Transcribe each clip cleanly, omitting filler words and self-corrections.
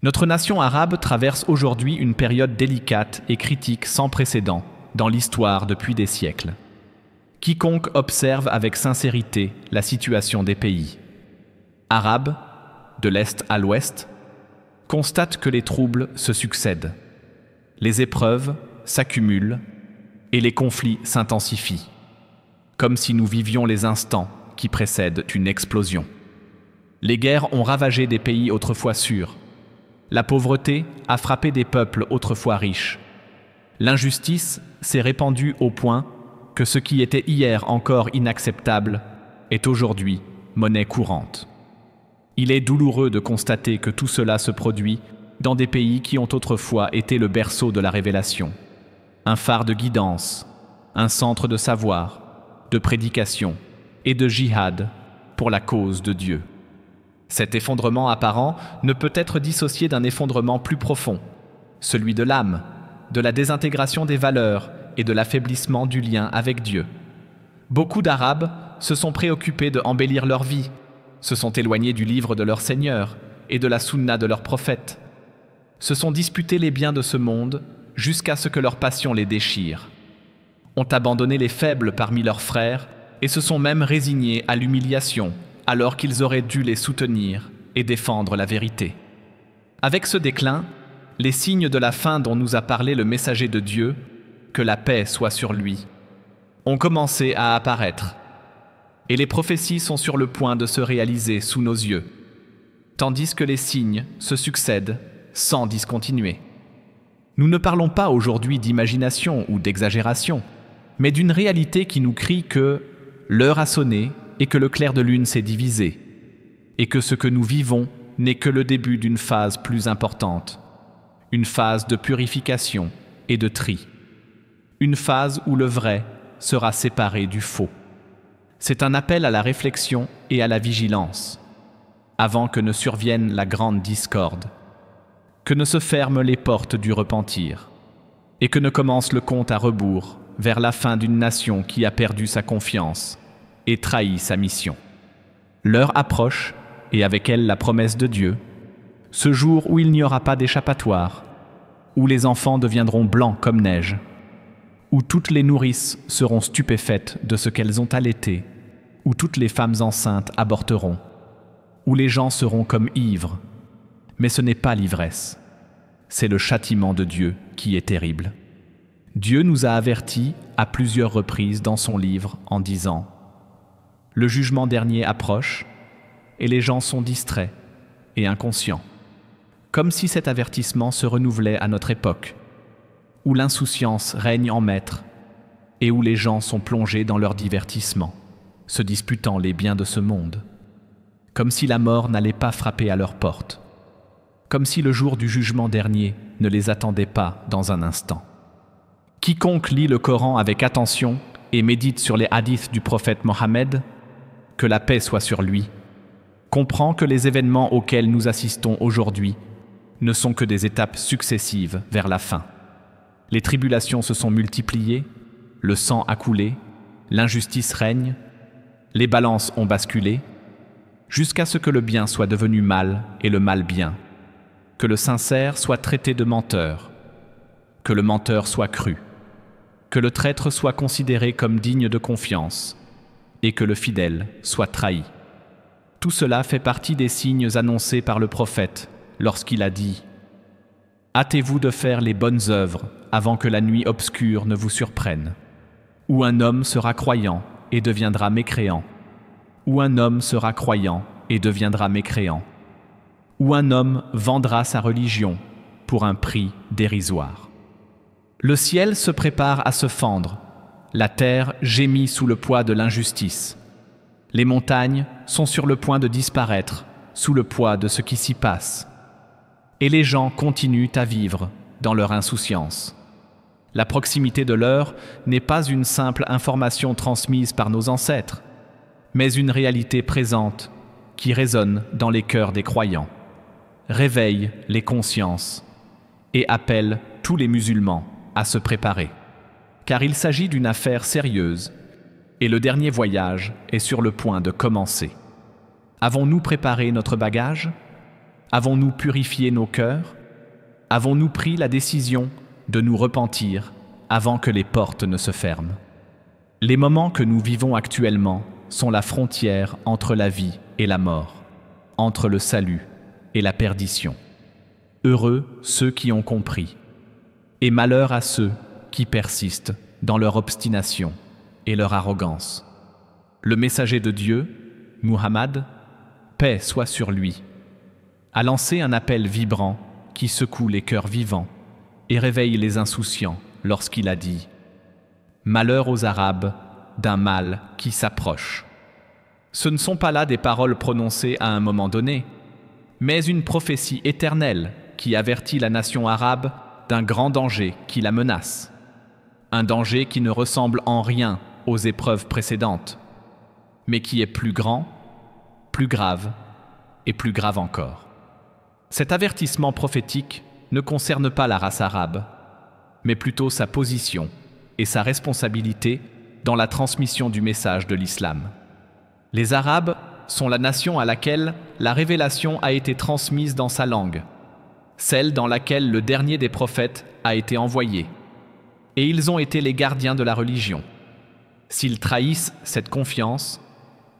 Notre nation arabe traverse aujourd'hui une période délicate et critique sans précédent dans l'histoire depuis des siècles. Quiconque observe avec sincérité la situation des pays arabes, de l'Est à l'Ouest, constate que les troubles se succèdent, les épreuves s'accumulent et les conflits s'intensifient, comme si nous vivions les instants qui précèdent une explosion. Les guerres ont ravagé des pays autrefois sûrs. La pauvreté a frappé des peuples autrefois riches. L'injustice s'est répandue au point que ce qui était hier encore inacceptable est aujourd'hui monnaie courante. Il est douloureux de constater que tout cela se produit dans des pays qui ont autrefois été le berceau de la révélation, un phare de guidance, un centre de savoir, de prédication et de jihad pour la cause de Dieu. Cet effondrement apparent ne peut être dissocié d'un effondrement plus profond, celui de l'âme, de la désintégration des valeurs et de l'affaiblissement du lien avec Dieu. Beaucoup d'Arabes se sont préoccupés de embellir leur vie, se sont éloignés du livre de leur Seigneur et de la sunna de leur prophète, se sont disputés les biens de ce monde jusqu'à ce que leur passion les déchire, ont abandonné les faibles parmi leurs frères et se sont même résignés à l'humiliation alors qu'ils auraient dû les soutenir et défendre la vérité. Avec ce déclin, les signes de la fin dont nous a parlé le messager de Dieu, que la paix soit sur lui, ont commencé à apparaître, et les prophéties sont sur le point de se réaliser sous nos yeux, tandis que les signes se succèdent sans discontinuer. Nous ne parlons pas aujourd'hui d'imagination ou d'exagération, mais d'une réalité qui nous crie que l'heure a sonné et que le clair de lune s'est divisé, et que ce que nous vivons n'est que le début d'une phase plus importante, une phase de purification et de tri, une phase où le vrai sera séparé du faux. C'est un appel à la réflexion et à la vigilance, avant que ne survienne la grande discorde, que ne se ferment les portes du repentir, et que ne commence le compte à rebours vers la fin d'une nation qui a perdu sa confiance et trahi sa mission. L'heure approche, et avec elle la promesse de Dieu, ce jour où il n'y aura pas d'échappatoire, où les enfants deviendront blancs comme neige, où toutes les nourrices seront stupéfaites de ce qu'elles ont allaité, où toutes les femmes enceintes avorteront, où les gens seront comme ivres. Mais ce n'est pas l'ivresse, c'est le châtiment de Dieu qui est terrible. Dieu nous a avertis à plusieurs reprises dans son livre en disant « Le jugement dernier approche et les gens sont distraits et inconscients », comme si cet avertissement se renouvelait à notre époque, où l'insouciance règne en maître et où les gens sont plongés dans leur divertissement, se disputant les biens de ce monde, comme si la mort n'allait pas frapper à leur porte, comme si le jour du jugement dernier ne les attendait pas dans un instant. Quiconque lit le Coran avec attention et médite sur les hadiths du prophète Mohammed, que la paix soit sur lui, comprend que les événements auxquels nous assistons aujourd'hui ne sont que des étapes successives vers la fin. Les tribulations se sont multipliées, le sang a coulé, l'injustice règne, les balances ont basculé, jusqu'à ce que le bien soit devenu mal et le mal bien, que le sincère soit traité de menteur, que le menteur soit cru, que le traître soit considéré comme digne de confiance et que le fidèle soit trahi. Tout cela fait partie des signes annoncés par le prophète lorsqu'il a dit « Hâtez-vous de faire les bonnes œuvres avant que la nuit obscure ne vous surprenne, où un homme sera croyant et deviendra mécréant, où un homme sera croyant et deviendra mécréant, où un homme vendra sa religion pour un prix dérisoire. Le ciel se prépare à se fendre, la terre gémit sous le poids de l'injustice. Les montagnes sont sur le point de disparaître sous le poids de ce qui s'y passe. Et les gens continuent à vivre dans leur insouciance. La proximité de l'heure n'est pas une simple information transmise par nos ancêtres, mais une réalité présente qui résonne dans les cœurs des croyants, réveille les consciences et appelle tous les musulmans à se préparer. Car il s'agit d'une affaire sérieuse et le dernier voyage est sur le point de commencer. Avons-nous préparé notre bagage? Avons-nous purifié nos cœurs? Avons-nous pris la décision de nous repentir avant que les portes ne se ferment? Les moments que nous vivons actuellement sont la frontière entre la vie et la mort, entre le salut et la perdition. Heureux ceux qui ont compris, et malheur à ceux qui persistent dans leur obstination et leur arrogance. Le messager de Dieu, Muhammad, paix soit sur lui, a lancé un appel vibrant qui secoue les cœurs vivants et réveille les insouciants lorsqu'il a dit « Malheur aux Arabes d'un mal qui s'approche ». Ce ne sont pas là des paroles prononcées à un moment donné, mais une prophétie éternelle qui avertit la nation arabe d'un grand danger qui la menace. Un danger qui ne ressemble en rien aux épreuves précédentes, mais qui est plus grand, plus grave et plus grave encore. Cet avertissement prophétique ne concerne pas la race arabe, mais plutôt sa position et sa responsabilité dans la transmission du message de l'islam. Les Arabes sont la nation à laquelle la révélation a été transmise dans sa langue, celle dans laquelle le dernier des prophètes a été envoyé, et ils ont été les gardiens de la religion. S'ils trahissent cette confiance,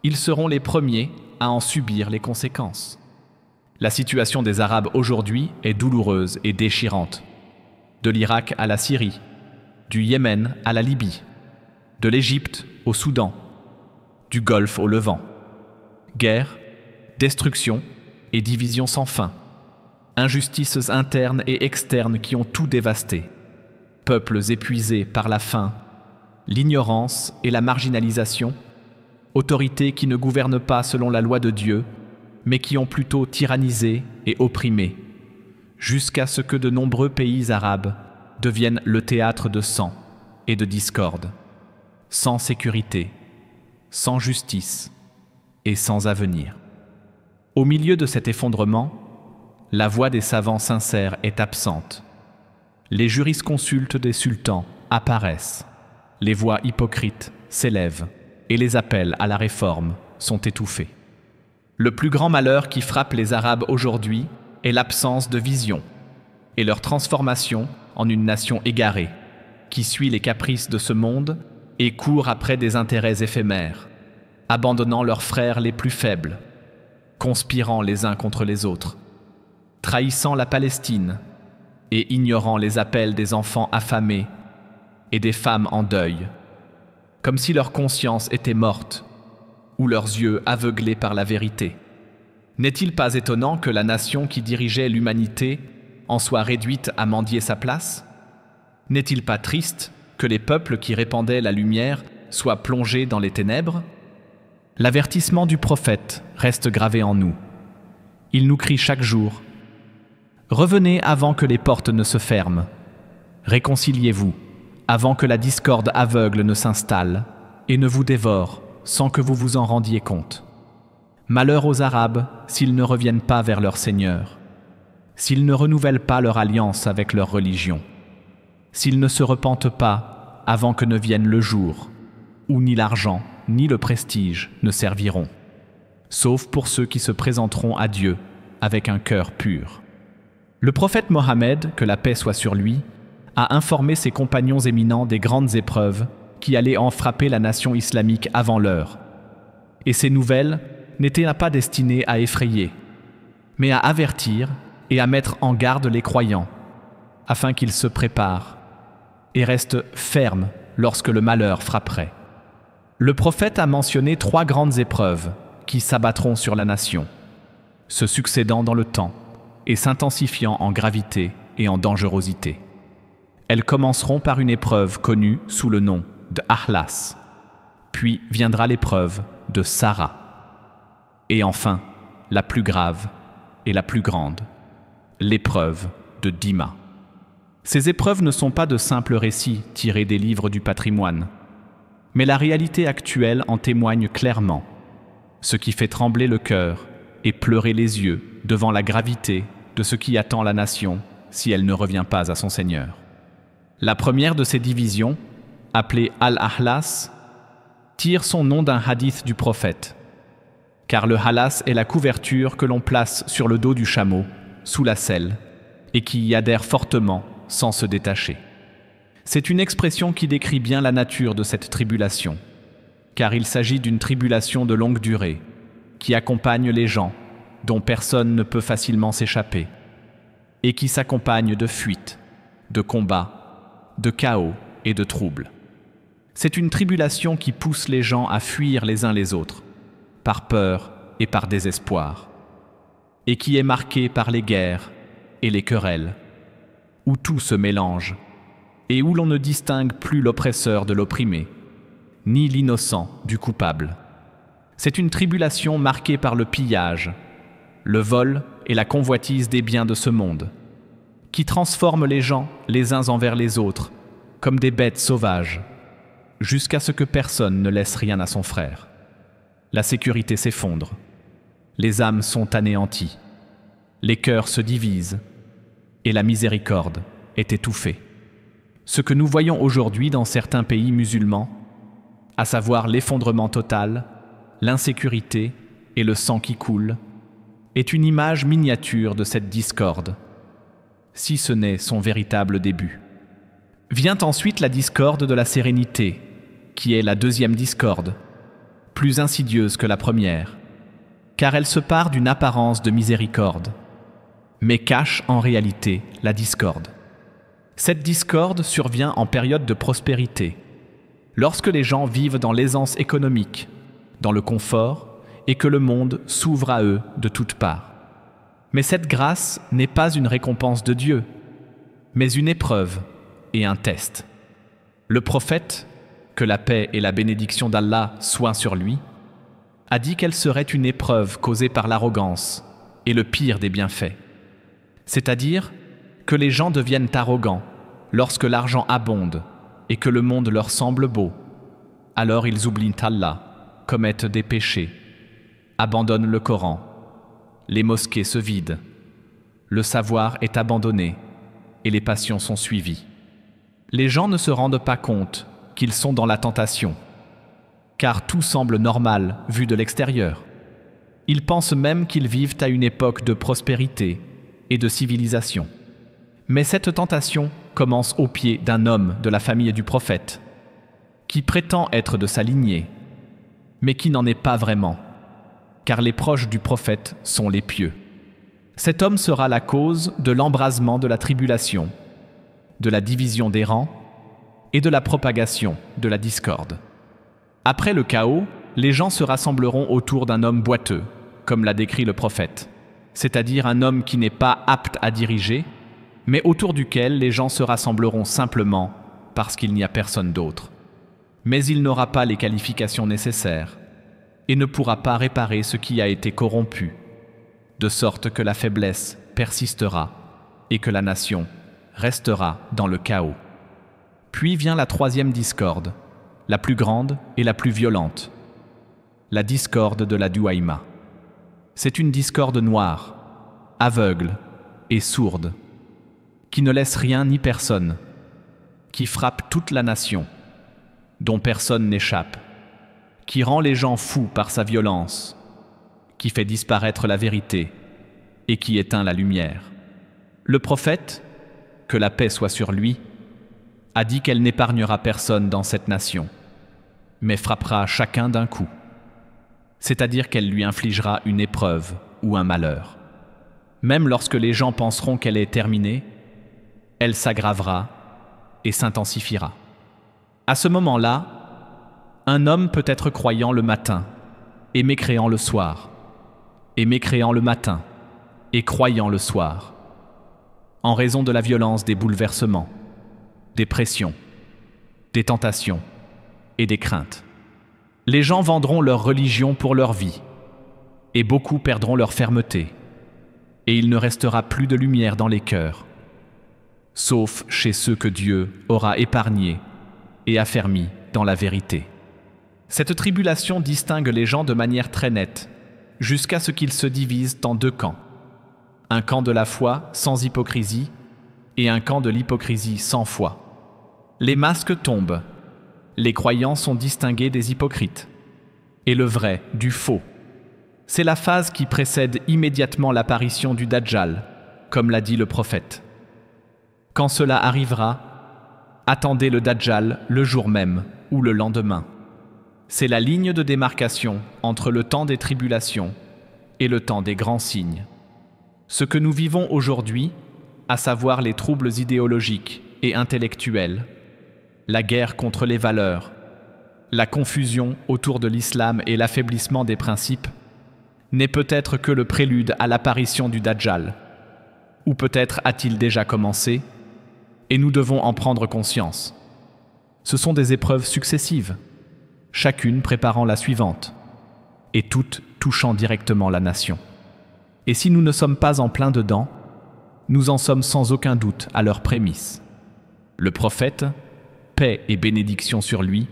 ils seront les premiers à en subir les conséquences. La situation des Arabes aujourd'hui est douloureuse et déchirante. De l'Irak à la Syrie, du Yémen à la Libye, de l'Égypte au Soudan, du Golfe au Levant. Guerre, destruction et division sans fin. Injustices internes et externes qui ont tout dévasté. Peuples épuisés par la faim, l'ignorance et la marginalisation. Autorités qui ne gouvernent pas selon la loi de Dieu, mais qui ont plutôt tyrannisé et opprimé, jusqu'à ce que de nombreux pays arabes deviennent le théâtre de sang et de discorde, sans sécurité, sans justice et sans avenir. Au milieu de cet effondrement, la voix des savants sincères est absente. Les jurisconsultes des sultans apparaissent, les voix hypocrites s'élèvent et les appels à la réforme sont étouffés. Le plus grand malheur qui frappe les Arabes aujourd'hui est l'absence de vision et leur transformation en une nation égarée, qui suit les caprices de ce monde et court après des intérêts éphémères, abandonnant leurs frères les plus faibles, conspirant les uns contre les autres, trahissant la Palestine et ignorant les appels des enfants affamés et des femmes en deuil, comme si leur conscience était morte ou leurs yeux aveuglés par la vérité. N'est-il pas étonnant que la nation qui dirigeait l'humanité en soit réduite à mendier sa place? N'est-il pas triste que les peuples qui répandaient la lumière soient plongés dans les ténèbres? L'avertissement du prophète reste gravé en nous. Il nous crie chaque jour « Revenez avant que les portes ne se ferment. Réconciliez-vous avant que la discorde aveugle ne s'installe et ne vous dévore sans que vous vous en rendiez compte. Malheur aux Arabes s'ils ne reviennent pas vers leur Seigneur, s'ils ne renouvellent pas leur alliance avec leur religion, s'ils ne se repentent pas avant que ne vienne le jour, où ni l'argent ni le prestige ne serviront, sauf pour ceux qui se présenteront à Dieu avec un cœur pur. » Le prophète Mohammed, que la paix soit sur lui, a informé ses compagnons éminents des grandes épreuves qui allaient en frapper la nation islamique avant l'heure. Et ces nouvelles n'étaient pas destinées à effrayer, mais à avertir et à mettre en garde les croyants, afin qu'ils se préparent et restent fermes lorsque le malheur frapperait. Le prophète a mentionné 3 grandes épreuves qui s'abattront sur la nation, se succédant dans le temps et s'intensifiant en gravité et en dangerosité. Elles commenceront par une épreuve connue sous le nom de Ahlas, puis viendra l'épreuve de Sarah, et enfin, la plus grave et la plus grande, l'épreuve de Dima. Ces épreuves ne sont pas de simples récits tirés des livres du patrimoine, mais la réalité actuelle en témoigne clairement, ce qui fait trembler le cœur et pleurer les yeux devant la gravité de ce qui attend la nation si elle ne revient pas à son Seigneur. La première de ces divisions, appelée Al-Ahlas, tire son nom d'un hadith du prophète. car le halas est la couverture que l'on place sur le dos du chameau, sous la selle, et qui y adhère fortement sans se détacher. C'est une expression qui décrit bien la nature de cette tribulation, car il s'agit d'une tribulation de longue durée, qui accompagne les gens, dont personne ne peut facilement s'échapper, et qui s'accompagne de fuites, de combats, de chaos et de troubles. C'est une tribulation qui pousse les gens à fuir les uns les autres, par peur et par désespoir, et qui est marquée par les guerres et les querelles, où tout se mélange, et où l'on ne distingue plus l'oppresseur de l'opprimé, ni l'innocent du coupable. C'est une tribulation marquée par le pillage, le vol et la convoitise des biens de ce monde, qui transforme les gens les uns envers les autres, comme des bêtes sauvages, jusqu'à ce que personne ne laisse rien à son frère. La sécurité s'effondre, les âmes sont anéanties, les cœurs se divisent, et la miséricorde est étouffée. Ce que nous voyons aujourd'hui dans certains pays musulmans, à savoir l'effondrement total, l'insécurité et le sang qui coule, est une image miniature de cette discorde, si ce n'est son véritable début. Vient ensuite la discorde de la sérénité, qui est la deuxième discorde, plus insidieuse que la première, car elle se part d'une apparence de miséricorde, mais cache en réalité la discorde. Cette discorde survient en période de prospérité, lorsque les gens vivent dans l'aisance économique, dans le confort, et que le monde s'ouvre à eux de toutes parts. Mais cette grâce n'est pas une récompense de Dieu, mais une épreuve et un test. Le prophète, que la paix et la bénédiction d'Allah soient sur lui, a dit qu'elle serait une épreuve causée par l'arrogance et le pire des bienfaits. C'est-à-dire que les gens deviennent arrogants lorsque l'argent abonde et que le monde leur semble beau. Alors ils oublient Allah, commettent des péchés, abandonnent le Coran, les mosquées se vident, le savoir est abandonné et les passions sont suivies. Les gens ne se rendent pas compte qu'ils sont dans la tentation, car tout semble normal vu de l'extérieur. Ils pensent même qu'ils vivent à une époque de prospérité et de civilisation. Mais cette tentation commence au pied d'un homme de la famille du prophète, qui prétend être de sa lignée, mais qui n'en est pas vraiment, car les proches du prophète sont les pieux. Cet homme sera la cause de l'embrasement de la tribulation, de la division des rangs et de la propagation de la discorde. Après le chaos, les gens se rassembleront autour d'un homme boiteux, comme l'a décrit le prophète, c'est-à-dire un homme qui n'est pas apte à diriger, mais autour duquel les gens se rassembleront simplement parce qu'il n'y a personne d'autre. Mais il n'aura pas les qualifications nécessaires et ne pourra pas réparer ce qui a été corrompu, de sorte que la faiblesse persistera et que la nation restera dans le chaos. Puis vient la troisième discorde, la plus grande et la plus violente, la discorde de la Duhaïma. C'est une discorde noire, aveugle et sourde, qui ne laisse rien ni personne, qui frappe toute la nation, dont personne n'échappe, qui rend les gens fous par sa violence, qui fait disparaître la vérité et qui éteint la lumière. Le prophète, que la paix soit sur lui, a dit qu'elle n'épargnera personne dans cette nation, mais frappera chacun d'un coup, c'est-à-dire qu'elle lui infligera une épreuve ou un malheur. Même lorsque les gens penseront qu'elle est terminée, elle s'aggravera et s'intensifiera. À ce moment-là, un homme peut être croyant le matin et mécréant le soir, et mécréant le matin et croyant le soir, en raison de la violence des bouleversements, des pressions, des tentations et des craintes. Les gens vendront leur religion pour leur vie, et beaucoup perdront leur fermeté, et il ne restera plus de lumière dans les cœurs, sauf chez ceux que Dieu aura épargnés et affermis dans la vérité. Cette tribulation distingue les gens de manière très nette, jusqu'à ce qu'ils se divisent en deux camps. Un camp de la foi sans hypocrisie et un camp de l'hypocrisie sans foi. Les masques tombent, les croyants sont distingués des hypocrites, et le vrai du faux. C'est la phase qui précède immédiatement l'apparition du Dajjal, comme l'a dit le prophète. Quand cela arrivera, attendez le Dajjal le jour même ou le lendemain. C'est la ligne de démarcation entre le temps des tribulations et le temps des grands signes. Ce que nous vivons aujourd'hui, à savoir les troubles idéologiques et intellectuels, la guerre contre les valeurs, la confusion autour de l'islam et l'affaiblissement des principes, n'est peut-être que le prélude à l'apparition du Dajjal. Ou peut-être a-t-il déjà commencé, et nous devons en prendre conscience. Ce sont des épreuves successives, chacune préparant la suivante, et toutes touchant directement la nation. Et si nous ne sommes pas en plein dedans, nous en sommes sans aucun doute à leurs prémices. Le prophète, paix et bénédiction sur lui,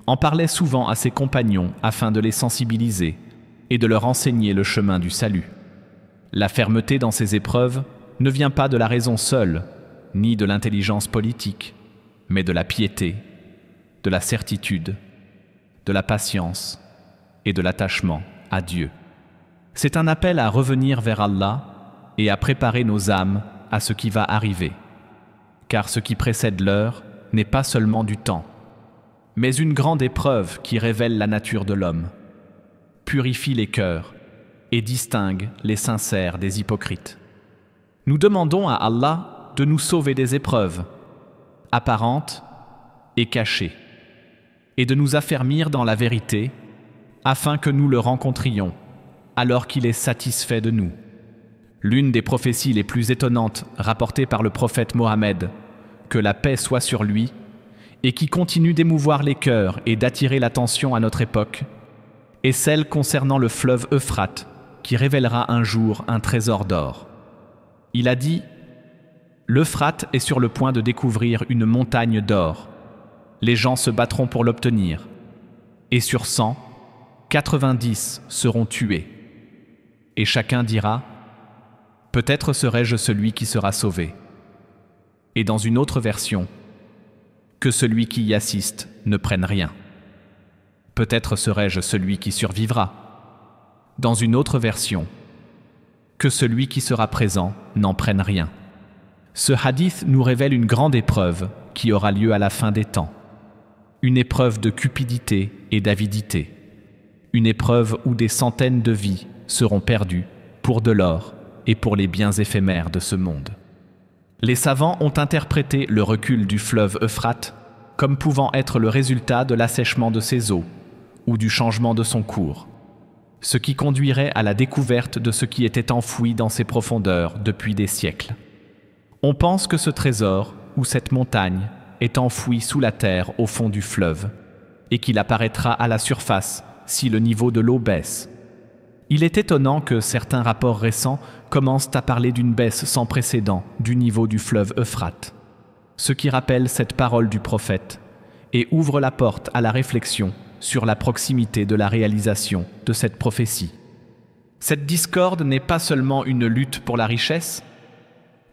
en parlait souvent à ses compagnons afin de les sensibiliser et de leur enseigner le chemin du salut. La fermeté dans ces épreuves ne vient pas de la raison seule, ni de l'intelligence politique, mais de la piété, de la certitude, de la patience et de l'attachement à Dieu. C'est un appel à revenir vers Allah et à préparer nos âmes à ce qui va arriver. Car ce qui précède l'heure n'est pas seulement du temps, mais une grande épreuve qui révèle la nature de l'homme, purifie les cœurs et distingue les sincères des hypocrites. Nous demandons à Allah de nous sauver des épreuves, apparentes et cachées, et de nous affermir dans la vérité, afin que nous le rencontrions, alors qu'il est satisfait de nous. L'une des prophéties les plus étonnantes rapportées par le prophète Mohammed, que la paix soit sur lui, et qui continue d'émouvoir les cœurs et d'attirer l'attention à notre époque, est celle concernant le fleuve Euphrate, qui révélera un jour un trésor d'or. Il a dit « L'Euphrate est sur le point de découvrir une montagne d'or. Les gens se battront pour l'obtenir. Et sur 100, 90 seront tués. Et chacun dira « Peut-être serai-je celui qui sera sauvé. » Et dans une autre version, « Que celui qui y assiste ne prenne rien. » Peut-être serai-je celui qui survivra. Dans une autre version, « Que celui qui sera présent n'en prenne rien. » Ce hadith nous révèle une grande épreuve qui aura lieu à la fin des temps. Une épreuve de cupidité et d'avidité. Une épreuve où des centaines de vies seront perdues pour de l'or et pour les biens éphémères de ce monde. Les savants ont interprété le recul du fleuve Euphrate comme pouvant être le résultat de l'assèchement de ses eaux ou du changement de son cours, ce qui conduirait à la découverte de ce qui était enfoui dans ses profondeurs depuis des siècles. On pense que ce trésor, ou cette montagne, est enfoui sous la terre au fond du fleuve, et qu'il apparaîtra à la surface si le niveau de l'eau baisse. Il est étonnant que certains rapports récents commencent à parler d'une baisse sans précédent du niveau du fleuve Euphrate, ce qui rappelle cette parole du prophète et ouvre la porte à la réflexion sur la proximité de la réalisation de cette prophétie. Cette discorde n'est pas seulement une lutte pour la richesse,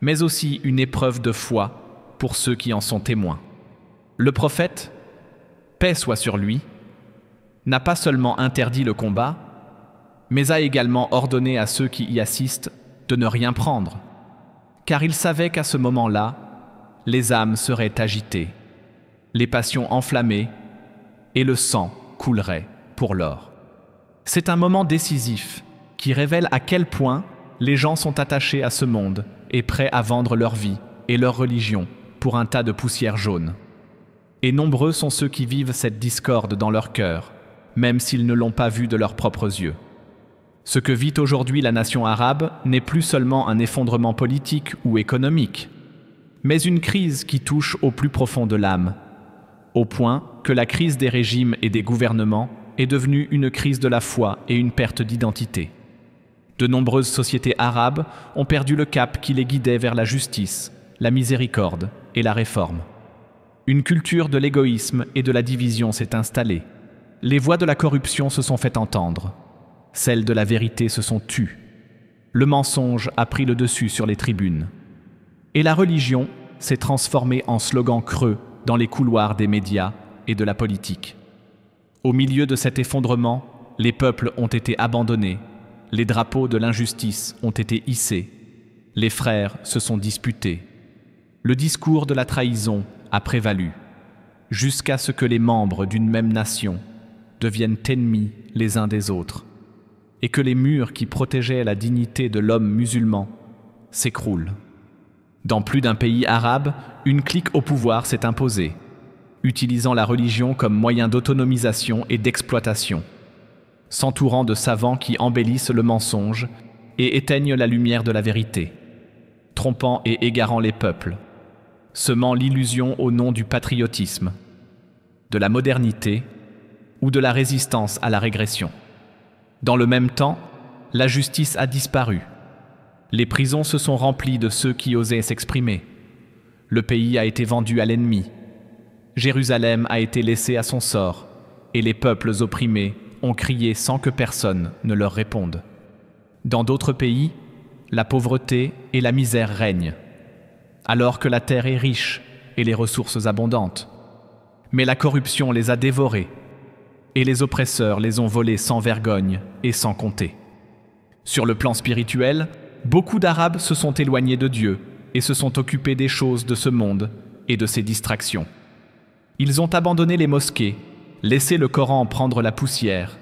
mais aussi une épreuve de foi pour ceux qui en sont témoins. Le prophète, paix soit sur lui, n'a pas seulement interdit le combat, mais a également ordonné à ceux qui y assistent de ne rien prendre, car il savait qu'à ce moment-là, les âmes seraient agitées, les passions enflammées, et le sang coulerait pour l'or. C'est un moment décisif qui révèle à quel point les gens sont attachés à ce monde et prêts à vendre leur vie et leur religion pour un tas de poussière jaune. Et nombreux sont ceux qui vivent cette discorde dans leur cœur, même s'ils ne l'ont pas vue de leurs propres yeux. Ce que vit aujourd'hui la nation arabe n'est plus seulement un effondrement politique ou économique, mais une crise qui touche au plus profond de l'âme, au point que la crise des régimes et des gouvernements est devenue une crise de la foi et une perte d'identité. De nombreuses sociétés arabes ont perdu le cap qui les guidait vers la justice, la miséricorde et la réforme. Une culture de l'égoïsme et de la division s'est installée. Les voix de la corruption se sont fait entendre. Celles de la vérité se sont tues. Le mensonge a pris le dessus sur les tribunes. Et la religion s'est transformée en slogan creux dans les couloirs des médias et de la politique. Au milieu de cet effondrement, les peuples ont été abandonnés les drapeaux de l'injustice ont été hissés, les frères se sont disputés. Le discours de la trahison a prévalu, jusqu'à ce que les membres d'une même nation deviennent ennemis les uns des autres, et que les murs qui protégeaient la dignité de l'homme musulman s'écroulent. Dans plus d'un pays arabe, une clique au pouvoir s'est imposée, utilisant la religion comme moyen d'autonomisation et d'exploitation, s'entourant de savants qui embellissent le mensonge et éteignent la lumière de la vérité, trompant et égarant les peuples, semant l'illusion au nom du patriotisme, de la modernité ou de la résistance à la régression. Dans le même temps, la justice a disparu. Les prisons se sont remplies de ceux qui osaient s'exprimer. Le pays a été vendu à l'ennemi. Jérusalem a été laissée à son sort, et les peuples opprimés ont crié sans que personne ne leur réponde. Dans d'autres pays, la pauvreté et la misère règnent, alors que la terre est riche et les ressources abondantes. Mais la corruption les a dévorés, et les oppresseurs les ont volés sans vergogne et sans compter. Sur le plan spirituel, beaucoup d'Arabes se sont éloignés de Dieu et se sont occupés des choses de ce monde et de ses distractions. Ils ont abandonné les mosquées, laissé le Coran prendre la poussière,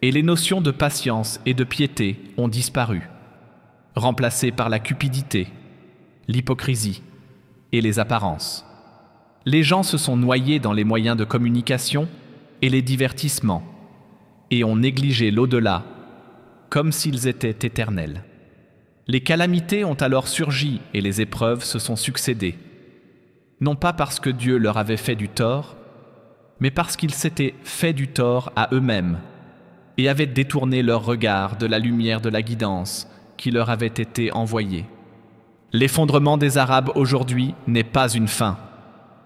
et les notions de patience et de piété ont disparu, remplacées par la cupidité, l'hypocrisie et les apparences. Les gens se sont noyés dans les moyens de communication et les divertissements, et ont négligé l'au-delà, comme s'ils étaient éternels. Les calamités ont alors surgi et les épreuves se sont succédées, non pas parce que Dieu leur avait fait du tort, mais parce qu'ils s'étaient fait du tort à eux-mêmes et avaient détourné leur regard de la lumière de la guidance qui leur avait été envoyée. L'effondrement des Arabes aujourd'hui n'est pas une fin,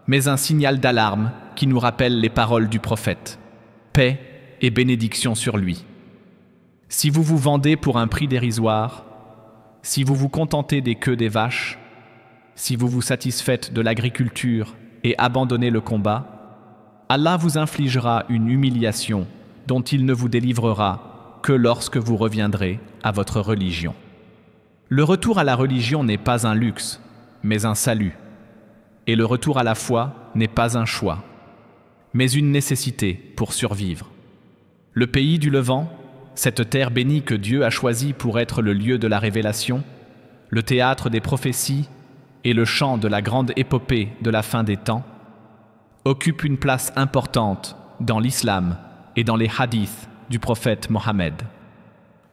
mais un signal d'alarme qui nous rappelle les paroles du prophète. Paix et bénédiction sur lui. Si vous vous vendez pour un prix dérisoire, si vous vous contentez des queues des vaches, si vous vous satisfaites de l'agriculture et abandonnez le combat, Allah vous infligera une humiliation dont il ne vous délivrera que lorsque vous reviendrez à votre religion. Le retour à la religion n'est pas un luxe, mais un salut. Et le retour à la foi n'est pas un choix, mais une nécessité pour survivre. Le pays du Levant, cette terre bénie que Dieu a choisie pour être le lieu de la révélation, le théâtre des prophéties et le champ de la grande épopée de la fin des temps, occupe une place importante dans l'islam et dans les hadiths du prophète Mohammed.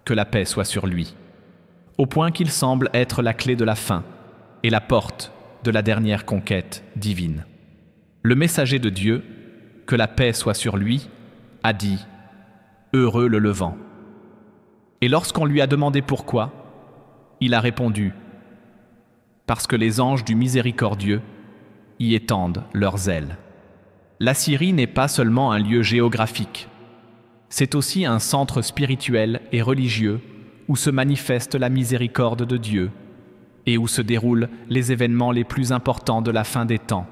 Que la paix soit sur lui, au point qu'il semble être la clé de la fin et la porte de la dernière conquête divine. Le messager de Dieu, que la paix soit sur lui, a dit « Heureux le Levant ». Et lorsqu'on lui a demandé pourquoi, il a répondu « Parce que les anges du miséricordieux y étendent leurs ailes ». La Syrie n'est pas seulement un lieu géographique, c'est aussi un centre spirituel et religieux où se manifeste la miséricorde de Dieu et où se déroulent les événements les plus importants de la fin des temps,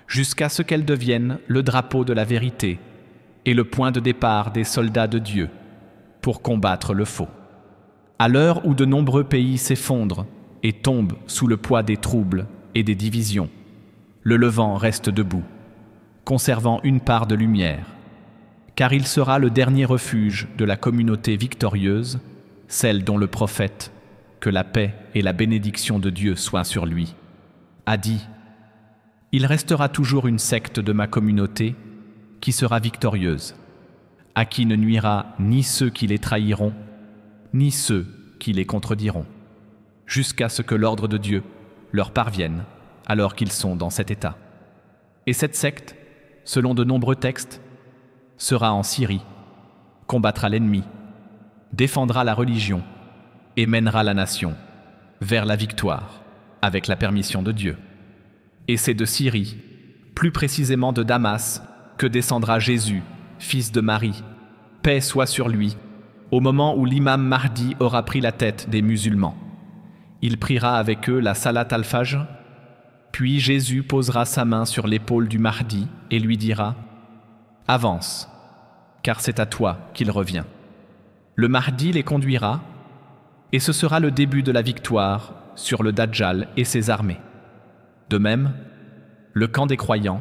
jusqu'à ce qu'elle devienne le drapeau de la vérité et le point de départ des soldats de Dieu pour combattre le faux. À l'heure où de nombreux pays s'effondrent et tombent sous le poids des troubles et des divisions, le Levant reste debout, conservant une part de lumière, car il sera le dernier refuge de la communauté victorieuse, celle dont le prophète, que la paix et la bénédiction de Dieu soient sur lui, a dit « Il restera toujours une secte de ma communauté qui sera victorieuse, à qui ne nuira ni ceux qui les trahiront, ni ceux qui les contrediront, jusqu'à ce que l'ordre de Dieu leur parvienne alors qu'ils sont dans cet état. Et cette secte, selon de nombreux textes, sera en Syrie, combattra l'ennemi, défendra la religion et mènera la nation vers la victoire avec la permission de Dieu. Et c'est de Syrie, plus précisément de Damas, que descendra Jésus, fils de Marie, paix soit sur lui, au moment où l'imam Mahdi aura pris la tête des musulmans. Il priera avec eux la Salat al-Fajr, puis Jésus posera sa main sur l'épaule du Mahdi et lui dira « Avance, car c'est à toi qu'il revient ». Le Mahdi les conduira, et ce sera le début de la victoire sur le Dajjal et ses armées. De même, le camp des croyants,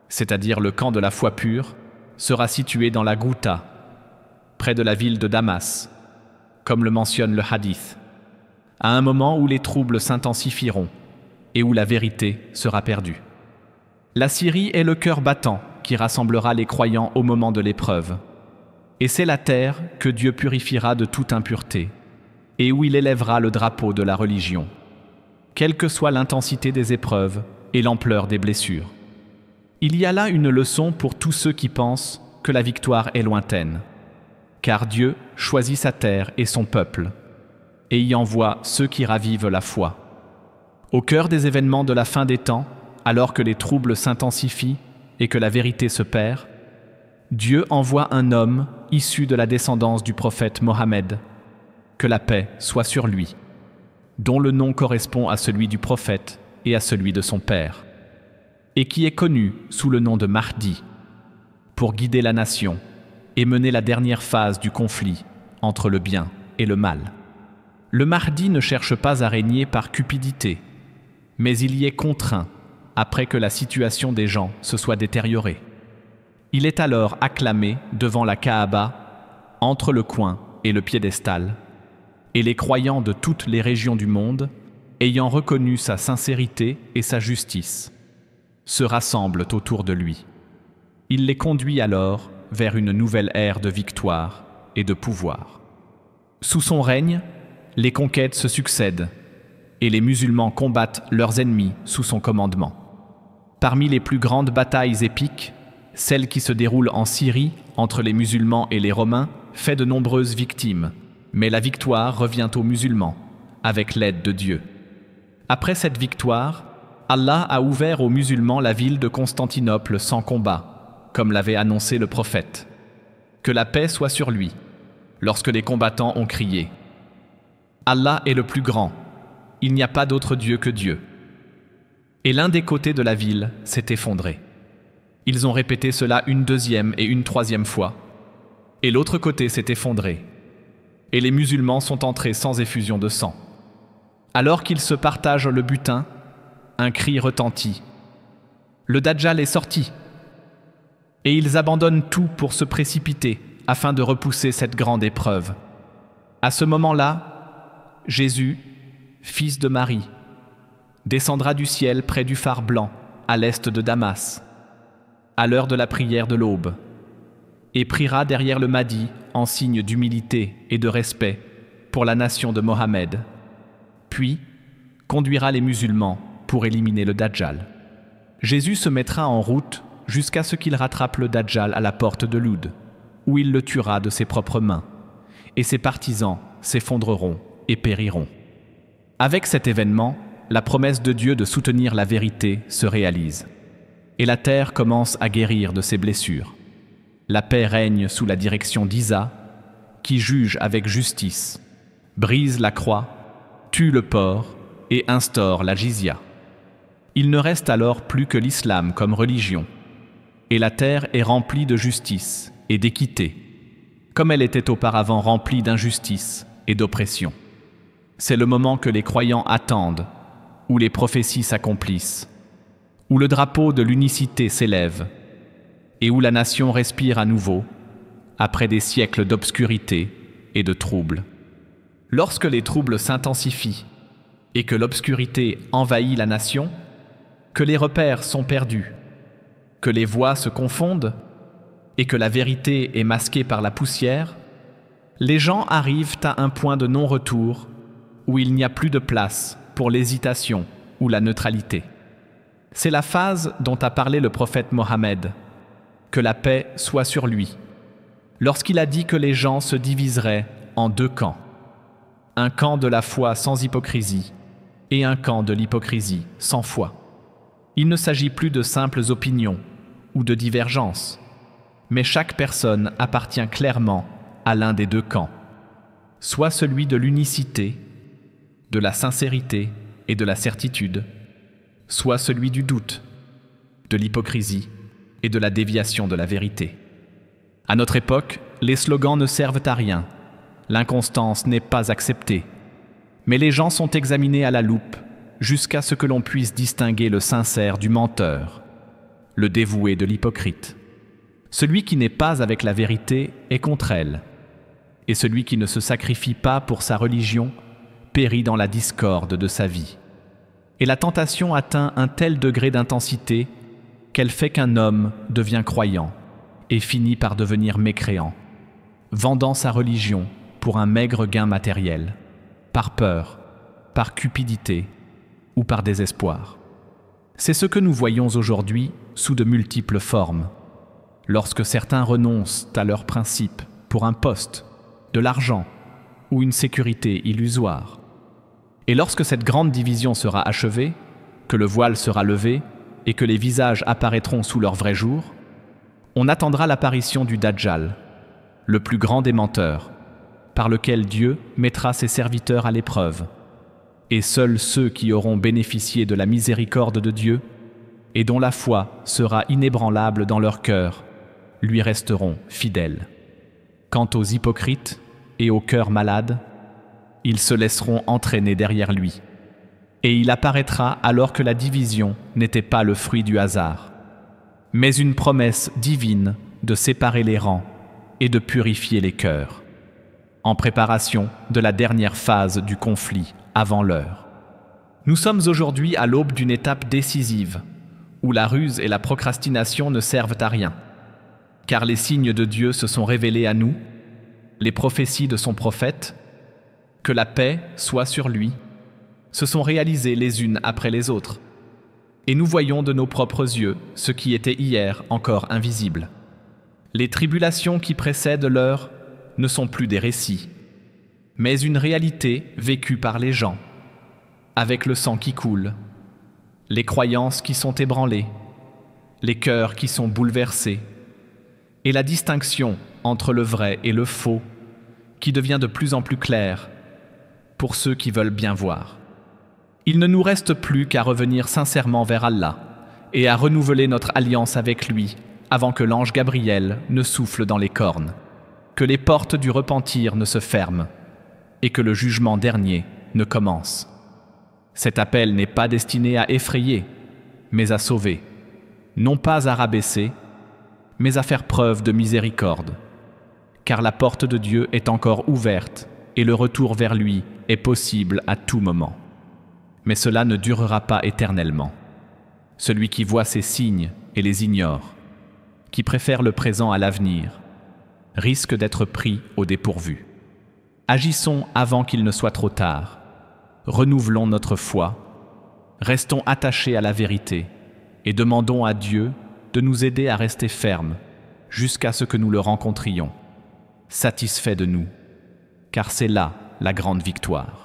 c'est-à-dire le camp de la foi pure, sera situé dans la Ghouta, près de la ville de Damas, comme le mentionne le hadith, à un moment où les troubles s'intensifieront et où la vérité sera perdue. La Syrie est le cœur battant qui rassemblera les croyants au moment de l'épreuve. Et c'est la terre que Dieu purifiera de toute impureté, et où il élèvera le drapeau de la religion, quelle que soit l'intensité des épreuves et l'ampleur des blessures. Il y a là une leçon pour tous ceux qui pensent que la victoire est lointaine, car Dieu choisit sa terre et son peuple, et y envoie ceux qui ravivent la foi. Au cœur des événements de la fin des temps, alors que les troubles s'intensifient et que la vérité se perd, Dieu envoie un homme issu de la descendance du prophète Mohammed, que la paix soit sur lui, dont le nom correspond à celui du prophète et à celui de son père, et qui est connu sous le nom de Mahdi, pour guider la nation et mener la dernière phase du conflit entre le bien et le mal. Le Mahdi ne cherche pas à régner par cupidité, mais il y est contraint après que la situation des gens se soit détériorée. Il est alors acclamé devant la Kaaba, entre le coin et le piédestal, et les croyants de toutes les régions du monde, ayant reconnu sa sincérité et sa justice, se rassemblent autour de lui. Il les conduit alors vers une nouvelle ère de victoire et de pouvoir. Sous son règne, les conquêtes se succèdent, et les musulmans combattent leurs ennemis sous son commandement. Parmi les plus grandes batailles épiques, celle qui se déroule en Syrie entre les musulmans et les Romains fait de nombreuses victimes, mais la victoire revient aux musulmans, avec l'aide de Dieu. Après cette victoire, Allah a ouvert aux musulmans la ville de Constantinople sans combat, comme l'avait annoncé le prophète. Que la paix soit sur lui, lorsque les combattants ont crié « Allah est le plus grand, il n'y a pas d'autre Dieu que Dieu ». Et l'un des côtés de la ville s'est effondré. Ils ont répété cela une deuxième et une troisième fois, et l'autre côté s'est effondré, et les musulmans sont entrés sans effusion de sang. Alors qu'ils se partagent le butin, un cri retentit. Le Dajjal est sorti. Et ils abandonnent tout pour se précipiter afin de repousser cette grande épreuve. À ce moment-là, Jésus, fils de Marie, descendra du ciel près du phare blanc, à l'est de Damas, à l'heure de la prière de l'aube, et priera derrière le Mahdi en signe d'humilité et de respect pour la nation de Mohammed, puis conduira les musulmans pour éliminer le Dajjal. Jésus se mettra en route jusqu'à ce qu'il rattrape le Dajjal à la porte de Loud, où il le tuera de ses propres mains, et ses partisans s'effondreront et périront. Avec cet événement, la promesse de Dieu de soutenir la vérité se réalise, et la terre commence à guérir de ses blessures. La paix règne sous la direction d'Isa, qui juge avec justice, brise la croix, tue le porc et instaure la jizya. Il ne reste alors plus que l'islam comme religion, et la terre est remplie de justice et d'équité, comme elle était auparavant remplie d'injustice et d'oppression. C'est le moment que les croyants attendent, où les prophéties s'accomplissent, où le drapeau de l'unicité s'élève, et où la nation respire à nouveau, après des siècles d'obscurité et de troubles. Lorsque les troubles s'intensifient et que l'obscurité envahit la nation, que les repères sont perdus, que les voix se confondent et que la vérité est masquée par la poussière, les gens arrivent à un point de non-retour où il n'y a plus de place pour l'hésitation ou la neutralité. C'est la phase dont a parlé le prophète Mohammed, que la paix soit sur lui, lorsqu'il a dit que les gens se diviseraient en deux camps, un camp de la foi sans hypocrisie et un camp de l'hypocrisie sans foi. Il ne s'agit plus de simples opinions ou de divergences, mais chaque personne appartient clairement à l'un des deux camps, soit celui de l'unicité, de la sincérité et de la certitude, soit celui du doute, de l'hypocrisie et de la déviation de la vérité. À notre époque, les slogans ne servent à rien L'inconstance n'est pas acceptée. Mais les gens sont examinés à la loupe jusqu'à ce que l'on puisse distinguer le sincère du menteur, le dévoué de l'hypocrite. Celui qui n'est pas avec la vérité est contre elle, et celui qui ne se sacrifie pas pour sa religion périt dans la discorde de sa vie. Et la tentation atteint un tel degré d'intensité qu'elle fait qu'un homme devient croyant et finit par devenir mécréant, vendant sa religion pour un maigre gain matériel, par peur, par cupidité ou par désespoir. C'est ce que nous voyons aujourd'hui sous de multiples formes. Lorsque certains renoncent à leurs principes pour un poste, de l'argent ou une sécurité illusoire. Et lorsque cette grande division sera achevée, que le voile sera levé et que les visages apparaîtront sous leur vrai jour, on attendra l'apparition du Dajjal, le plus grand des menteurs, par lequel Dieu mettra ses serviteurs à l'épreuve. Et seuls ceux qui auront bénéficié de la miséricorde de Dieu et dont la foi sera inébranlable dans leur cœur, lui resteront fidèles. Quant aux hypocrites et aux cœurs malades, ils se laisseront entraîner derrière lui. Et il apparaîtra alors que la division n'était pas le fruit du hasard, mais une promesse divine de séparer les rangs et de purifier les cœurs, en préparation de la dernière phase du conflit avant l'heure. Nous sommes aujourd'hui à l'aube d'une étape décisive, où la ruse et la procrastination ne servent à rien, car les signes de Dieu se sont révélés à nous, les prophéties de son prophète, que la paix soit sur lui, se sont réalisées les unes après les autres. Et nous voyons de nos propres yeux ce qui était hier encore invisible. Les tribulations qui précèdent l'heure ne sont plus des récits, mais une réalité vécue par les gens, avec le sang qui coule, les croyances qui sont ébranlées, les cœurs qui sont bouleversés, et la distinction entre le vrai et le faux qui devient de plus en plus claire pour ceux qui veulent bien voir. Il ne nous reste plus qu'à revenir sincèrement vers Allah et à renouveler notre alliance avec lui avant que l'ange Gabriel ne souffle dans les cornes, que les portes du repentir ne se ferment et que le jugement dernier ne commence. Cet appel n'est pas destiné à effrayer, mais à sauver, non pas à rabaisser, mais à faire preuve de miséricorde, car la porte de Dieu est encore ouverte et le retour vers lui est possible à tout moment. Mais cela ne durera pas éternellement. Celui qui voit ces signes et les ignore, qui préfère le présent à l'avenir, risque d'être pris au dépourvu. Agissons avant qu'il ne soit trop tard. Renouvelons notre foi, restons attachés à la vérité et demandons à Dieu de nous aider à rester fermes jusqu'à ce que nous le rencontrions, satisfait de nous, car c'est là la grande victoire.